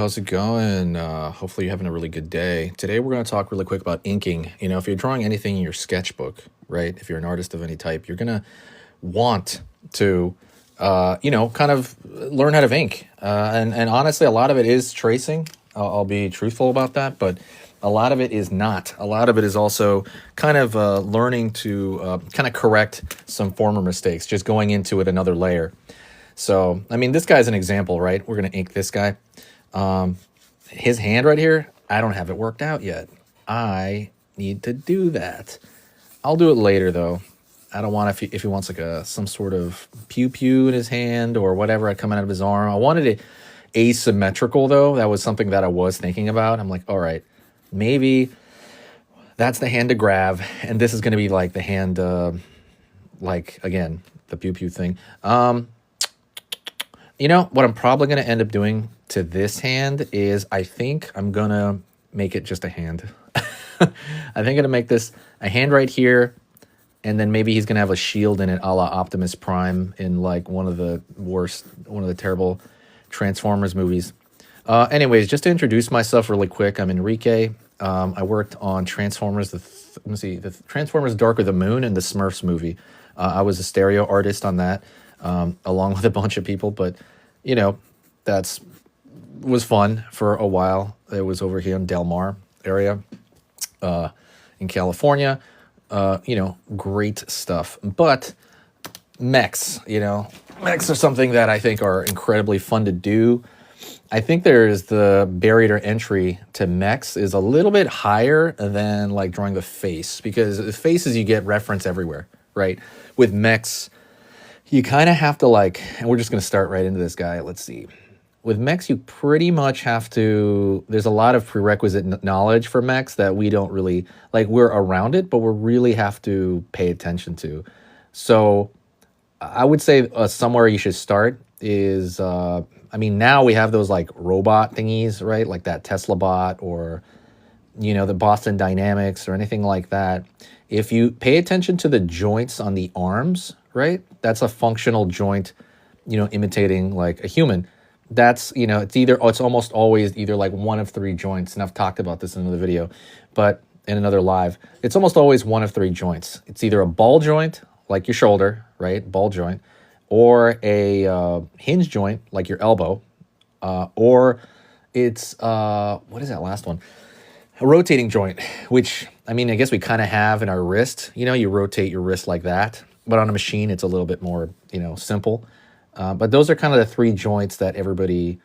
how's it going? Hopefully you're having a really good day. Today we're going to talk really quick about inking. If you're drawing anything in your sketchbook, right? If you're an artist of any type, you're going to want to, kind of learn how to ink. And honestly, a lot of it is tracing. I'll be truthful about that, but a lot of it is not. A lot of it is also kind of learning to kind of correct some former mistakes, just going into it another layer. So, this guy's an example, right? We're going to ink this guy. His hand right here, I don't have it worked out yet. I need to do that. I'll do it later, though. I don't want if he wants like some sort of pew-pew in his hand or whatever coming out of his arm. I wanted it asymmetrical, though. That was something that I was thinking about. I'm like, all right, maybe that's the hand to grab, and this is going to be like the hand, again, the pew-pew thing. What I'm probably going to end up doing to this hand is I think I'm going to make it just a hand. I think I'm going to make this a hand right here, and then maybe he's going to have a shield in it a la Optimus Prime in like one of the terrible Transformers movies. Anyways, just to introduce myself really quick, I'm Enrique. I worked on Transformers, the Transformers Dark of the Moon and the Smurfs movie. I was a stereo artist on that. Along with a bunch of people, but that's was fun for a while. It was over here in Del Mar area, in California. Great stuff. But mechs, mechs are something that I think are incredibly fun to do. I think there's the barrier to entry to mechs is a little bit higher than like drawing the face, because the faces you get reference everywhere, right? With mechs, you kind of have to and we're just going to start right into this guy. Let's see. With mechs, you pretty much have to, there's a lot of prerequisite knowledge for mechs that we don't really, we're around it, but we really have to pay attention to. So I would say somewhere you should start is, now we have those robot thingies, right? Like that Tesla bot or, the Boston Dynamics or anything like that. If you pay attention to the joints on the arms, right? That's a functional joint, imitating like a human. That's, it's almost always either like one of three joints. And I've talked about this in another video, but in another live, it's almost always one of three joints. It's either a ball joint, like your shoulder, right? Ball joint, or a hinge joint, like your elbow, or it's, what is that last one? A rotating joint, which, I guess we kind of have in our wrist. You rotate your wrist like that. But on a machine, it's a little bit more, simple. But those are kind of the three joints that everybody,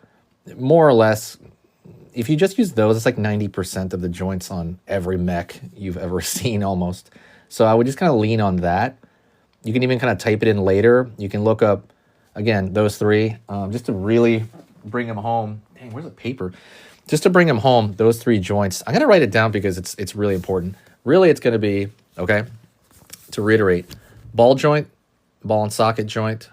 more or less, if you just use those, it's like 90% of the joints on every mech you've ever seen almost. So I would just kind of lean on that. You can even kind of type it in later. You can look up, again, those three, just to really bring them home. Dang, where's the paper? Just to bring them home, those three joints. I'm going to write it down because it's really important. Really, it's going to be, okay, to reiterate, ball joint, ball and socket joint,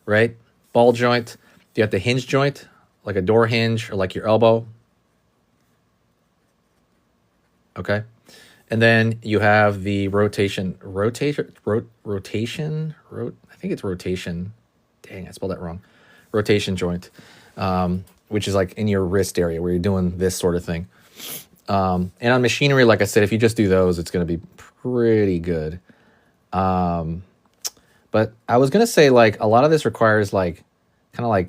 right? Ball joint. You have the hinge joint, like a door hinge or like your elbow. Okay. And then you have the rotation. I think it's rotation. Dang, I spelled that wrong. Rotation joint, which is like in your wrist area where you're doing this sort of thing. And on machinery, like I said, if you just do those, it's going to be pretty good. But I was going to say, a lot of this requires, kind of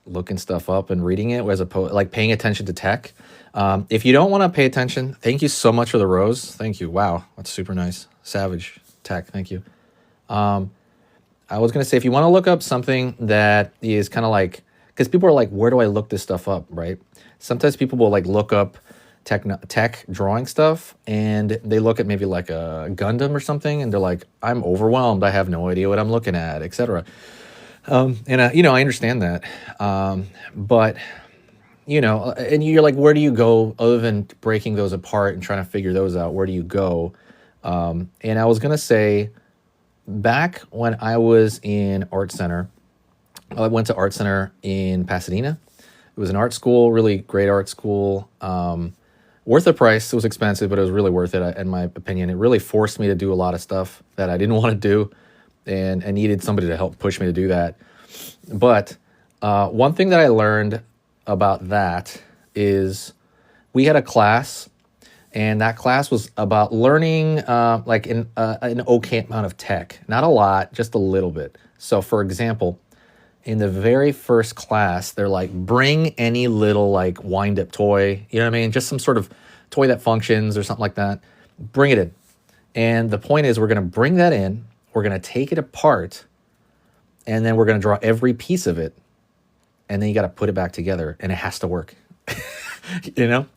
looking stuff up and reading it, as opposed, paying attention to tech. If you don't want to pay attention, thank you so much for the rose. Thank you. Wow, that's super nice. Savage tech, thank you. I was going to say, if you want to look up something that is kind of because people are like, where do I look this stuff up, right? Sometimes people will, look up tech drawing stuff, and they look at maybe like a Gundam or something, and they're like, I'm overwhelmed, I have no idea what I'm looking at, etc. And I understand that, but and you're like, where do you go other than breaking those apart and trying to figure those out? Where do you go? And I was gonna say, back when I was in art center, I went to art center in Pasadena. It was an art school, really great art school. Worth the price. It was expensive, but it was really worth it, in my opinion. It really forced me to do a lot of stuff that I didn't want to do, and I needed somebody to help push me to do that. But One thing that I learned about that is we had a class, and that class was about learning like an okay amount of tech, not a lot, just a little bit. So, for example, in the very first class, they're like, bring any little like wind up toy, you know what I mean? Just some sort of toy that functions or something like that. Bring it in. And the point is, we're going to bring that in, we're going to take it apart, and then we're going to draw every piece of it. And then you got to put it back together, and it has to work, you know?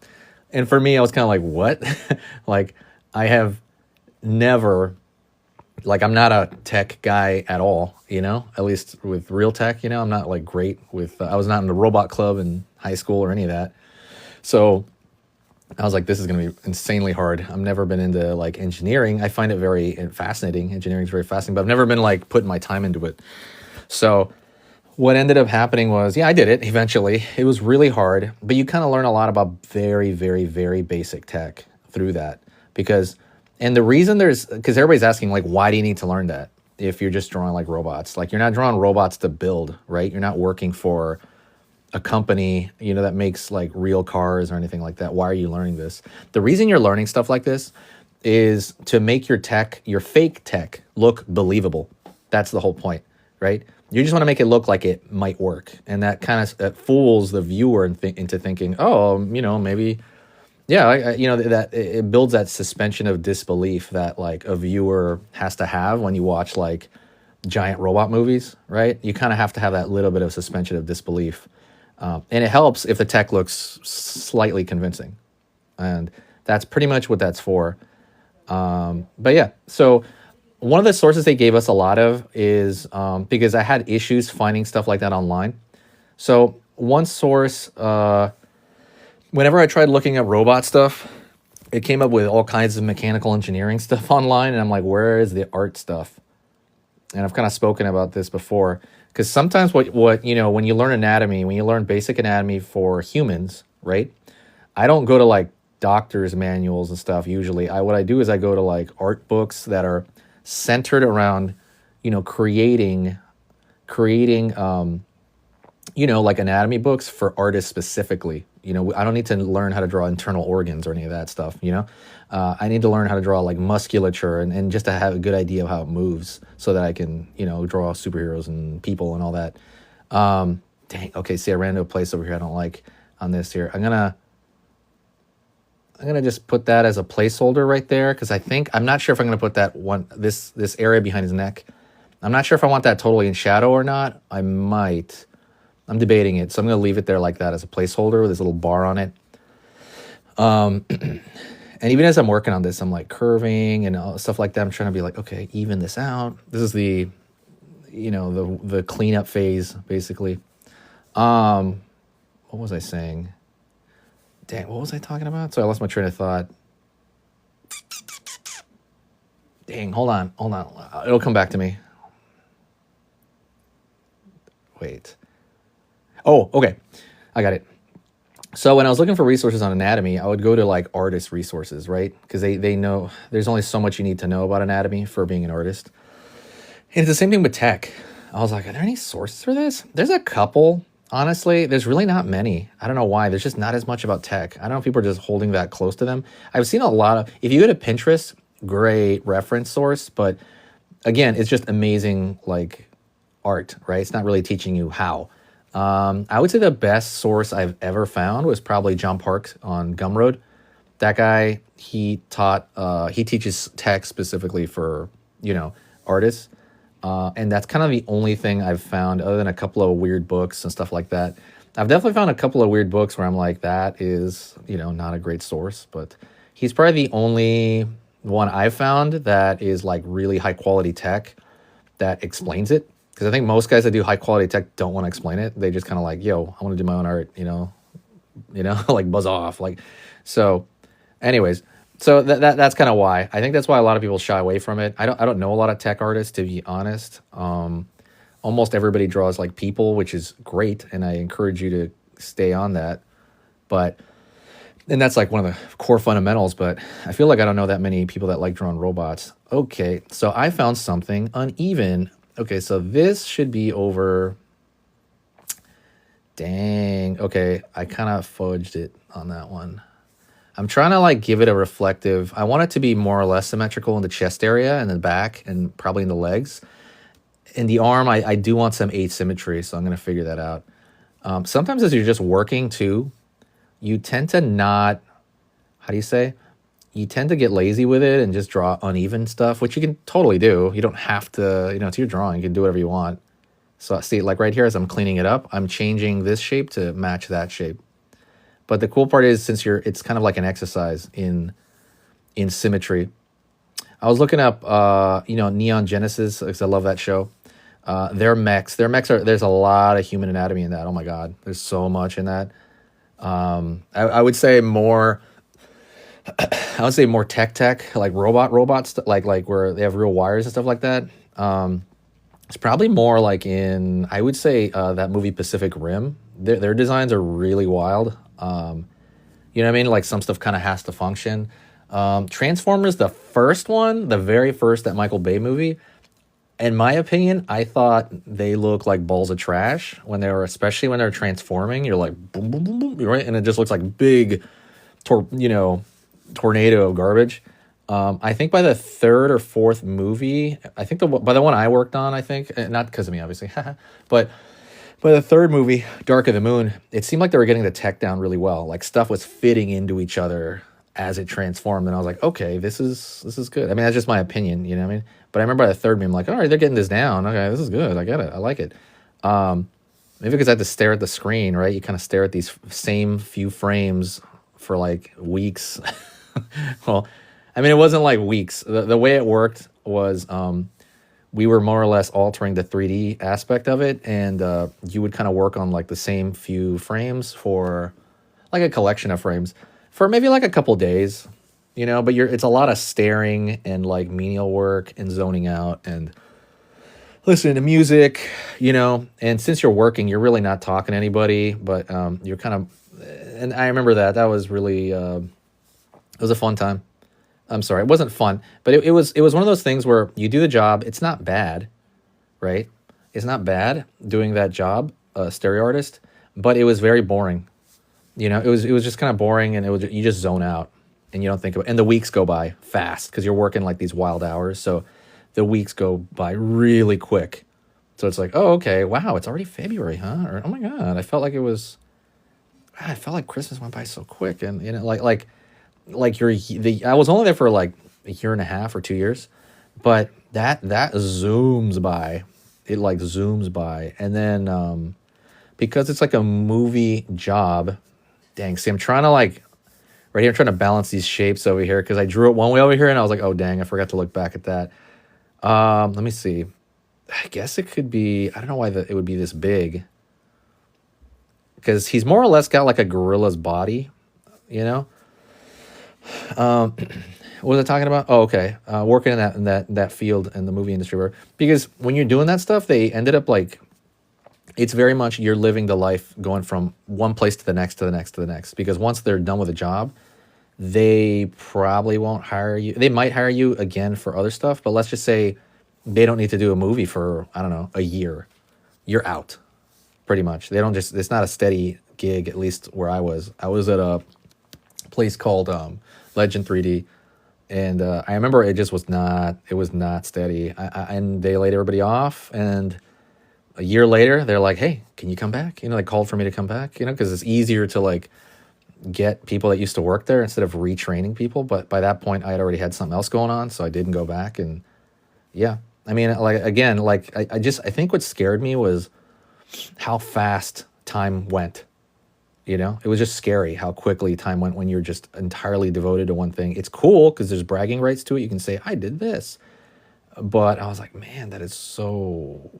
And for me, I was kind of like, what? Like, I have never, like, I'm not a tech guy at all, you know, at least with real tech, you know, I'm not like great with, I was not in the robot club in high school or any of that. So I was like, this is going to be insanely hard. I've never been into like engineering. I find it very fascinating. Engineering is very fascinating, but I've never been like putting my time into it. So what ended up happening was, yeah, I did it eventually. It was really hard, but you kind of learn a lot about very, very, very basic tech through that. And the reason because everybody's asking, like, why do you need to learn that if you're just drawing like robots? Like, you're not drawing robots to build, right? You're not working for a company, you know, that makes like real cars or anything like that. Why are you learning this? The reason you're learning stuff like this is to make your tech, your fake tech, look believable. That's the whole point, right? You just want to make it look like it might work. And that kind of fools the viewer into thinking, oh, you know, maybe, yeah, you know, that it builds that suspension of disbelief that like a viewer has to have when you watch like giant robot movies, right? You kind of have to have that little bit of suspension of disbelief. And it helps if the tech looks slightly convincing. And that's pretty much what that's for. But yeah, so one of the sources they gave us a lot of is because I had issues finding stuff like that online. So one source, whenever I tried looking up robot stuff, it came up with all kinds of mechanical engineering stuff online. And I'm like, where is the art stuff? And I've kind of spoken about this before. Because sometimes what you know, when you learn anatomy, when you learn basic anatomy for humans, right? I don't go to like doctor's manuals and stuff usually. What I do is I go to like art books that are centered around, you know, creating you know, like anatomy books for artists specifically. You know, I don't need to learn how to draw internal organs or any of that stuff, you know? I need to learn how to draw like musculature and just to have a good idea of how it moves so that I can, you know, draw superheroes and people and all that. Dang, okay, see, I ran to a place over here I don't like on this here. I'm gonna just put that as a placeholder right there because I'm not sure if I'm gonna put that this area behind his neck. I'm not sure if I want that totally in shadow or not. I might. I'm debating it, so I'm going to leave it there like that as a placeholder with this little bar on it. And even as I'm working on this, I'm like curving and stuff like that. I'm trying to be like, okay, even this out. This is the, you know, the cleanup phase, basically. What was I saying? Dang, what was I talking about? So I lost my train of thought. Dang, hold on. It'll come back to me. Wait. Oh, okay. I got it. So when I was looking for resources on anatomy, I would go to like artist resources, right? Because they know there's only so much you need to know about anatomy for being an artist. And it's the same thing with tech. I was like, are there any sources for this? There's a couple. Honestly, there's really not many. I don't know why. There's just not as much about tech. I don't know if people are just holding that close to them. I've seen a lot of, if you go to Pinterest, great reference source. But again, it's just amazing like art, right? It's not really teaching you how. I would say the best source I've ever found was probably John Parks on Gumroad. That guy, he teaches tech specifically for, you know, artists. And that's kind of the only thing I've found other than a couple of weird books and stuff like that. I've definitely found a couple of weird books where I'm like, that is, you know, not a great source, but he's probably the only one I've found that is like really high quality tech that explains it. Because I think most guys that do high quality tech don't want to explain it. They just kind of like, yo, I want to do my own art, you know, like buzz off. Like, so anyways, so that's kind of why. I think that's why a lot of people shy away from it. I don't know a lot of tech artists, to be honest. Almost everybody draws like people, which is great. And I encourage you to stay on that. And that's like one of the core fundamentals, but I feel like I don't know that many people that like drawing robots. Okay, so I found something uneven. Okay, so this should be over Dang. Okay, I kind of fudged it on that one. I'm trying to like give it a reflective. I want it to be more or less symmetrical in the chest area and the back and probably in the legs. In the arm, I do want some asymmetry, so I'm gonna figure that out. Sometimes as you're just working too, you tend to not. How do you say? You tend to get lazy with it and just draw uneven stuff, which you can totally do. You don't have to. It's your drawing. You can do whatever you want. So see, like right here, as I'm cleaning it up, I'm changing this shape to match that shape. But the cool part is, since it's kind of like an exercise in symmetry. I was looking up, Neon Genesis, because I love that show. Their mechs, there's a lot of human anatomy in that. Oh my God, there's so much in that. I would say more. I would say more tech, like robots, like where they have real wires and stuff like that. It's probably more like in, I would say, that movie Pacific Rim. Their designs are really wild. You know what I mean? Like some stuff kind of has to function. Transformers, the first one, the very first, that Michael Bay movie, in my opinion, I thought they looked like balls of trash especially when they're transforming. You're like, boom, boom, boom, boom, right? And it just looks like big, tornado of garbage. I think by the third or fourth movie, I think by the one I worked on, I think, not because of me, obviously, but by the third movie, Dark of the Moon, it seemed like they were getting the tech down really well. Like stuff was fitting into each other as it transformed, and I was like, okay, this is good. I mean, that's just my opinion, you know what I mean? But I remember by the third movie, I'm like, all right, they're getting this down. Okay, this is good. I get it. I like it. Maybe because I had to stare at the screen, right? You kind of stare at these same few frames for like weeks. Well, I mean, it wasn't like weeks. The way it worked was we were more or less altering the 3D aspect of it, and you would kind of work on like the same few frames for like a collection of frames for maybe like a couple days, but it's a lot of staring and like menial work and zoning out and listening to music, and since you're working, you're really not talking to anybody, but you're kind of, and I remember that was really, it was a fun time. I'm sorry, it wasn't fun, but it was one of those things where you do the job. It's not bad, right? It's not bad doing that job, stereo artist, but it was very boring. It was just kind of boring, and you just zone out, and you don't think about it. And the weeks go by fast because you're working like these wild hours. So the weeks go by really quick. So it's like, oh, okay, wow, it's already February, huh? Or oh my God, I felt like Christmas went by so quick, and like I was only there for like a year and a half or 2 years, but that zooms by. It like zooms by, and then because it's like a movie job. Dang, see, I'm trying to like right here. I'm trying to balance these shapes over here because I drew it one way over here, and I was like, oh dang, I forgot to look back at that. Let me see. I guess it could be. I don't know why it would be this big. Because he's more or less got like a gorilla's body, what was I talking about? Oh, okay. Working in that field in the movie industry, because when you're doing that stuff, they ended up like, it's very much you're living the life going from one place to the next to the next to the next. Because once they're done with a job, they probably won't hire you. They might hire you again for other stuff, but let's just say they don't need to do a movie for, I don't know, a year. You're out, pretty much. They don't just. It's not a steady gig. At least where I was. I was at a place called Legend 3D, and I remember it just was not. It was not steady. And they laid everybody off, and a year later they're like, "Hey, can you come back?" They called for me to come back. Because it's easier to like get people that used to work there instead of retraining people. But by that point, I had already had something else going on, so I didn't go back. And yeah, I mean, like again, like I think what scared me was how fast time went. It was just scary how quickly time went when you're just entirely devoted to one thing. It's cool because there's bragging rights to it. You can say, I did this. But I was like, man, that is so,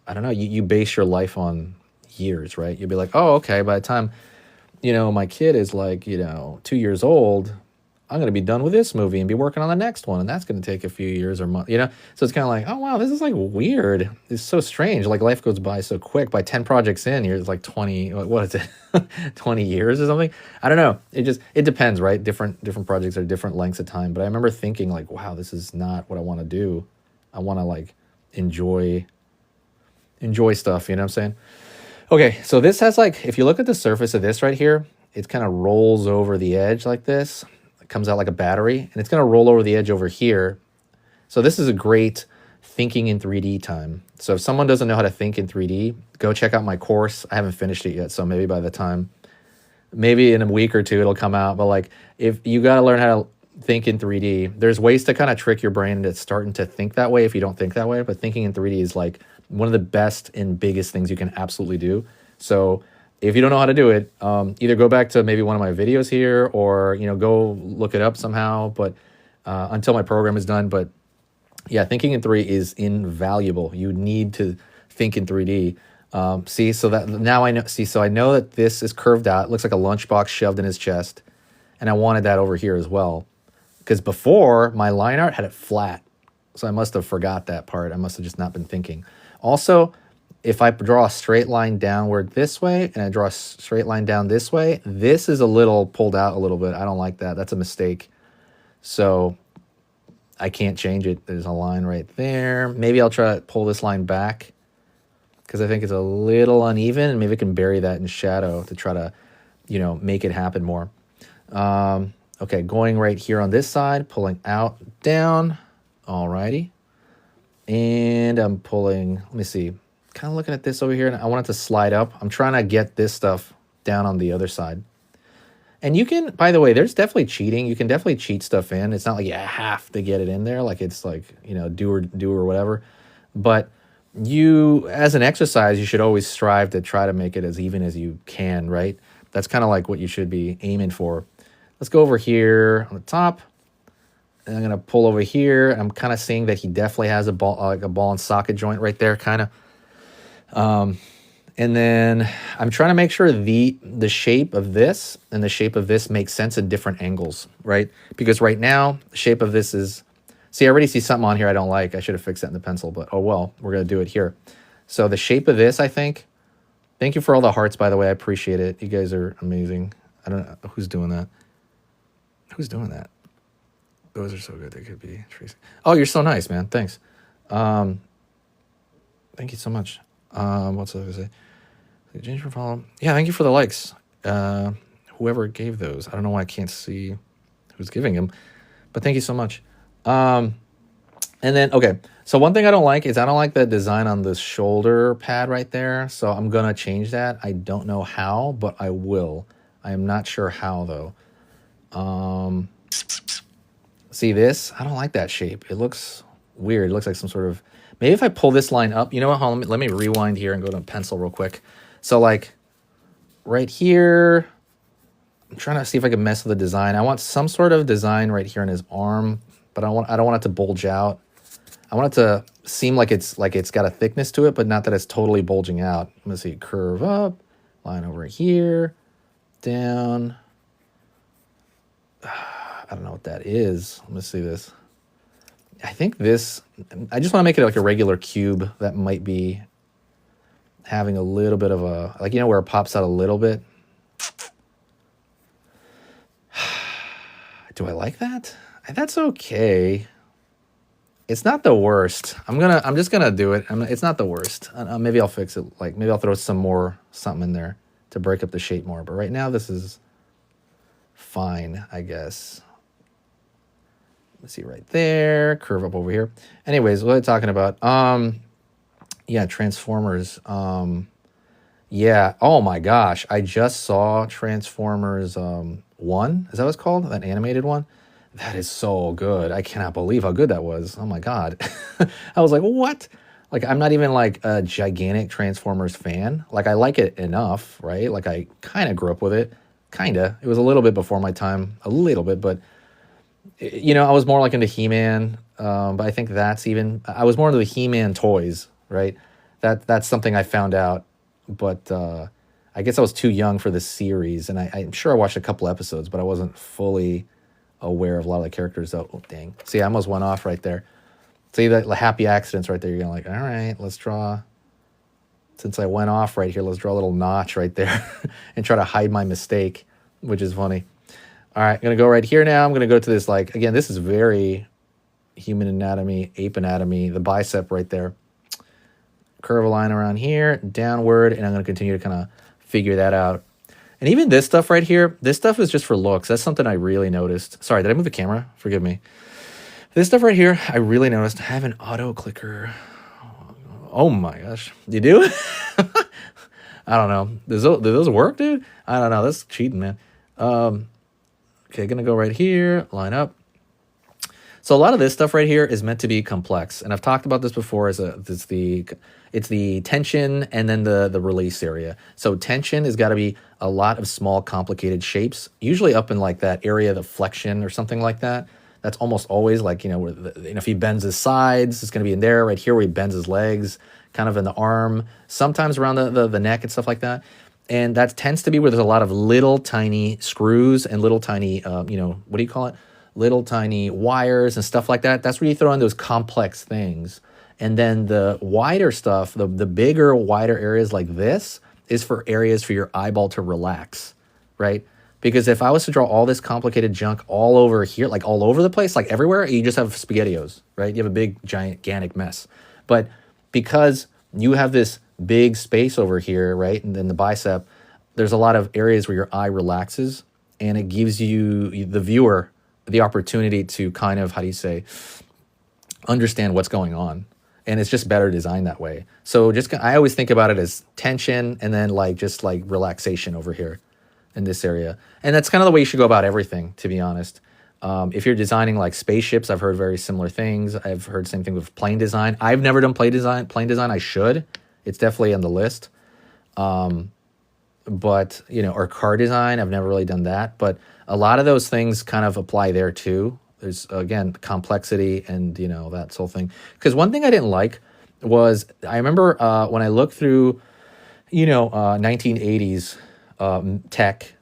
I don't know. You base your life on years, right? You'd be like, oh, okay, by the time, my kid is like, 2 years old, I'm going to be done with this movie and be working on the next one. And that's going to take a few years or months, So it's kind of like, oh, wow, this is like weird. It's so strange. Like life goes by so quick. By 10 projects in, you're like 20, what is it? 20 years or something? I don't know. It depends, right? Different projects are different lengths of time. But I remember thinking like, wow, this is not what I want to do. I want to like enjoy stuff. You know what I'm saying? Okay, so this has like, if you look at the surface of this right here, it kind of rolls over the edge like this. It comes out like a battery, and it's going to roll over the edge over here. So this is a great thinking in 3D time. So if someone doesn't know how to think in 3D, go check out my course. I haven't finished it yet, so maybe by the time, maybe in a week or two it'll come out. But like, if you got to learn how to think in 3D, there's ways to kind of trick your brain into starting to think that way if you don't think that way. But thinking in 3D is like one of the best and biggest things you can absolutely do. So if you don't know how to do it, either go back to maybe one of my videos here, or go look it up somehow. But until my program is done, but yeah, thinking in 3D is invaluable. You need to think in 3D. See, so that now I know. See, so I know that this is curved out. It looks like a lunchbox shoved in his chest, and I wanted that over here as well. Because before, my line art had it flat. So I must have forgot that part. I must have just not been thinking. Also, if I draw a straight line downward this way, and I draw a straight line down this way, this is a little pulled out a little bit. I don't like that. That's a mistake. So I can't change it. There's a line right there. Maybe I'll try to pull this line back, because I think it's a little uneven, and maybe I can bury that in shadow to try to, make it happen more. Okay, going right here on this side, pulling out, down. Alrighty. And I'm pulling, let me see, kind of looking at this over here, and I want it to slide up. I'm trying to get this stuff down on the other side. And you can, by the way, there's definitely cheating. You can definitely cheat stuff in. It's not like you have to get it in there, like it's like, do or whatever. But you, as an exercise, you should always strive to try to make it as even as you can, right? That's kind of like what you should be aiming for. Let's go over here on the top. And I'm going to pull over here. I'm kind of seeing that he definitely has a ball, like a ball and socket joint right there, kind of. And then I'm trying to make sure the shape of this and the shape of this makes sense at different angles, right? Because right now, the shape of this is... See, I already see something on here I don't like. I should have fixed that in the pencil, but oh well, we're going to do it here. So the shape of this, I think... Thank you for all the hearts, by the way. I appreciate it. You guys are amazing. I don't know who's doing that. Who's doing that? Those are so good. They could be Tracy. Oh, you're so nice, man. Thanks. Thank you so much. What's I going to say? Change for follow. Yeah, thank you for the likes. Whoever gave those. I don't know why I can't see who's giving them, but thank you so much. And then, okay. So one thing I don't like is I don't like the design on the shoulder pad right there. So I'm going to change that. I don't know how, but I will. I am not sure how, though. See this? I don't like that shape. It looks weird. It looks like some sort of... Maybe if I pull this line up... You know what? Hold on, let me rewind here and go to a pencil real quick. So, like, right here... I'm trying to see if I can mess with the design. I want some sort of design right here on his arm, but I don't want it to bulge out. I want it to seem like it's got a thickness to it, but not that it's totally bulging out. I'm going to see curve up, line over here, down... I don't know what that is. Let me see this. I think this... I just want to make it like a regular cube that might be having a little bit of a... Like, where it pops out a little bit. Do I like that? That's okay. It's not the worst. I'm just gonna do it. It's not the worst. Maybe I'll fix it. Like, maybe I'll throw something in there to break up the shape more. But right now, this is fine, I guess. Let's see right there. Curve up over here. Anyways, what are we talking about? Yeah, Transformers. Yeah. Oh my gosh. I just saw Transformers 1. Is that what it's called? That animated one? That is so good. I cannot believe how good that was. Oh my God. I was like, what? Like, I'm not even like a gigantic Transformers fan. Like, I like it enough, right? Like, I kind of grew up with it. Kinda. It was a little bit before my time. A little bit, but I was more like into He-Man. But I think I was more into the He-Man toys, right? That's something I found out. But I guess I was too young for the series, and I'm sure I watched a couple episodes, but I wasn't fully aware of a lot of the characters. Oh, dang. See, I almost went off right there. See, the happy accidents right there. You're going to like, all right, let's draw. Since I went off right here, let's draw a little notch right there and try to hide my mistake, which is funny. All right, I'm going to go right here now. I'm going to go to this, like, again, this is very human anatomy, ape anatomy, the bicep right there. curve a line around here, downward, and I'm going to continue to kind of figure that out. And even this stuff right here, this stuff is just for looks. That's something I really noticed. Sorry, did I move the camera? Forgive me. This stuff right here, I really noticed. I have an auto clicker. Oh my gosh. You do? I don't know. Do those work, dude? I don't know. That's cheating, man. Okay, gonna go right here, line up. So a lot of this stuff right here is meant to be complex, and I've talked about this before. It's the tension and then the release area. So tension has got to be a lot of small, complicated shapes, usually up in like that area, the flexion or something like that. That's almost always like, where if he bends his sides, it's going to be in there. Right here where he bends his legs, kind of in the arm, sometimes around the neck and stuff like that. And that tends to be where there's a lot of little tiny screws and little tiny, what do you call it? Little tiny wires and stuff like that. That's where you throw in those complex things. And then the wider stuff, the bigger, wider areas like this is for areas for your eyeball to relax, right? Because if I was to draw all this complicated junk all over here, like all over the place, like everywhere, you just have SpaghettiOs, right? You have a big, gigantic mess. But because you have this big space over here, right? And then the bicep, there's a lot of areas where your eye relaxes, and it gives you, the viewer, the opportunity to kind of, understand what's going on. And it's just better designed that way. So I always think about it as tension and then just relaxation over here in this area. And that's kind of the way you should go about everything, to be honest. If you're designing like spaceships, I've heard very similar things. I've heard same thing with plane design. I've never done plane design. I should. It's definitely on the list. But, or car design, I've never really done that. But a lot of those things kind of apply there too. There's, again, complexity and, that whole thing. Because one thing I didn't like was, I remember when I looked through, 1980s tech,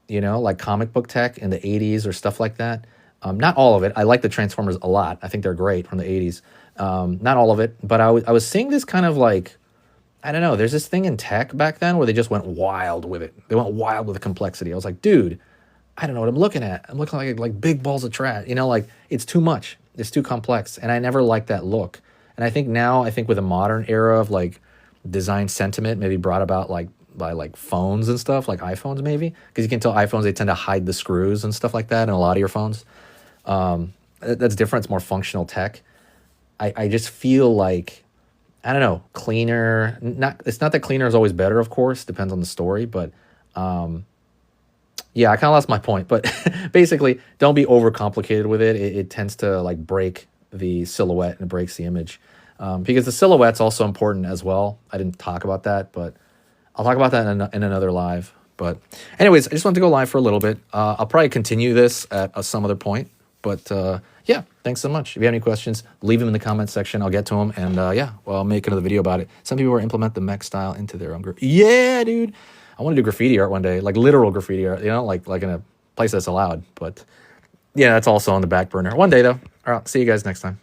like comic book tech in the 80s or stuff like that. Not all of it. I like the Transformers a lot. I think they're great from the 80s. Not all of it. But I was seeing this kind of I don't know, there's this thing in tech back then where they just went wild with it. They went wild with the complexity. I was like, dude, I don't know what I'm looking at. I'm looking like big balls of trash. It's too much. It's too complex. And I never liked that look. And I think now, with a modern era of design sentiment, maybe brought about by phones and stuff, like iPhones maybe. Because you can tell iPhones, they tend to hide the screws and stuff like that in a lot of your phones. That's different. It's more functional tech. I just feel I don't know, cleaner. It's not that cleaner is always better, of course. Depends on the story. But yeah, I kind of lost my point. But basically, don't be overcomplicated with it. It tends to break the silhouette and it breaks the image. Because the silhouette's also important as well. I didn't talk about that, but I'll talk about that in another live. But anyways, I just wanted to go live for a little bit. I'll probably continue this at some other point. But yeah, thanks so much. If you have any questions, leave them in the comments section. I'll get to them. And yeah, I'll make another video about it. Some people will implement the mech style into their own graffiti. Yeah, dude. I want to do graffiti art one day, literal graffiti art, like in a place that's allowed. But yeah, that's also on the back burner. One day, though. All right, see you guys next time.